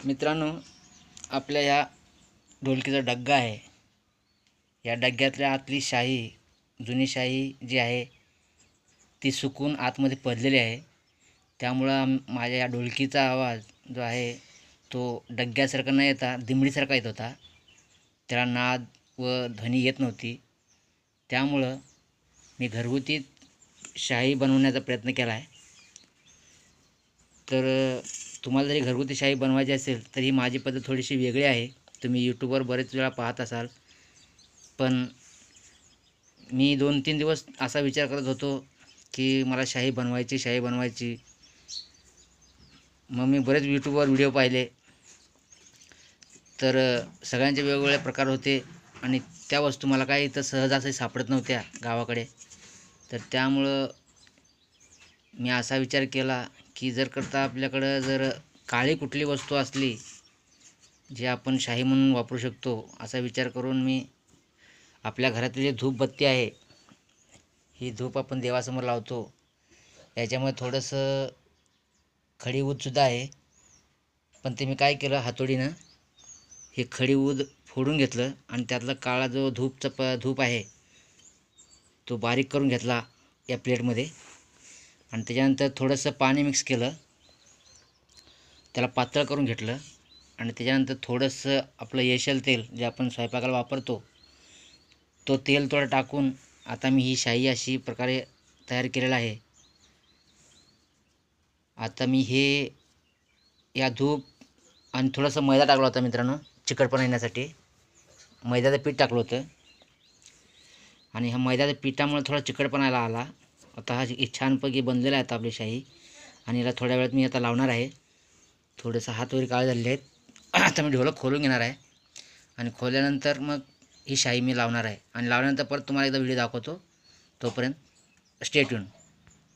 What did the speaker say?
मित्रांनो, आपल्या या ढोलकीचा डग्गा आहे. या डग्ग्यातल्या आतली शाई, जुनी शाई जी आहे ती सुकून आतमध्ये पडलेली आहे. त्यामुळं माझ्या या ढोलकीचा आवाज जो आहे तो डग्ग्यासारखा न येता दिमडीसारखा येत होता. त्याला नाद व ध्वनी येत नव्हती. त्यामुळं मी घरगुती शाई बनवण्याचा प्रयत्न केला आहे. तर तुम्हाला जरी घरगुती शाई बनवायची असेल तर ही माझी पद्धत थोडीशी वेगळी आहे. तुम्ही यूट्यूबवर बरेच वेळा पाहत असाल, पण मी 2-3 दिवस असा विचार करत होतो की मला शाई बनवायची. मग मी बरेच यूट्यूबवर व्हिडिओ पाहिले. तर सगळ्यांचे वेगवेगळे प्रकार होते आणि त्या वस्तू मला काही इथं सहजासहजी सापडत नव्हत्या गावाकडे. तर त्यामुळं मी असा विचार केला की आपल्याकडं जर काळी कुठली वस्तू असली जी आपण शाई म्हणून वापरू शकतो, असा विचार करून मी आपल्या घरातली जी धूपबत्ती आहे, ही धूप आपण देवासमोर लावतो. याच्यामुळे थोडंसं खडी ऊदसुद्धा आहे. पण ते मी काय केलं, हातोडीनं हे खडी ऊद फोडून घेतलं आणि त्यातला काळा जो धूप आहे तो बारीक करून घेतला या प्लेटमध्ये. आणि त्याच्यानंतर थोडंसं पाणी मिक्स केलं, त्याला पातळ करून घेतलं आणि त्याच्यानंतर थोडंसं आपलं येशल तेल जे आपण स्वयंपाकाला वापरतो, तो तेल थोडं टाकून आता मी ही शाई अशी प्रकारे तयार केलेला आहे. आता मी हे या धूप आणि थोडंसं मैदा टाकला होता मित्रांनो, चिकटपणा येण्यासाठी मैद्याचं पीठ टाकलं होतं आणि ह्या मैद्याच्या पिठामुळे थोडा चिकटपणा आला. आता हा छानपैकी बनलेला आहे आता आपली शाई आणि याला थोड्या वेळात मी आता लावणार आहे. थोडंसं हात वगैरे काळे झालेले आहेत. आता मी ढोलक खोलून घेणार आहे आणि खोलल्यानंतर मग ही शाई मी लावणार आहे आणि लावल्यानंतर परत तुम्हाला एकदा व्हिडिओ दाखवतो. तोपर्यंत स्टे ट्यून.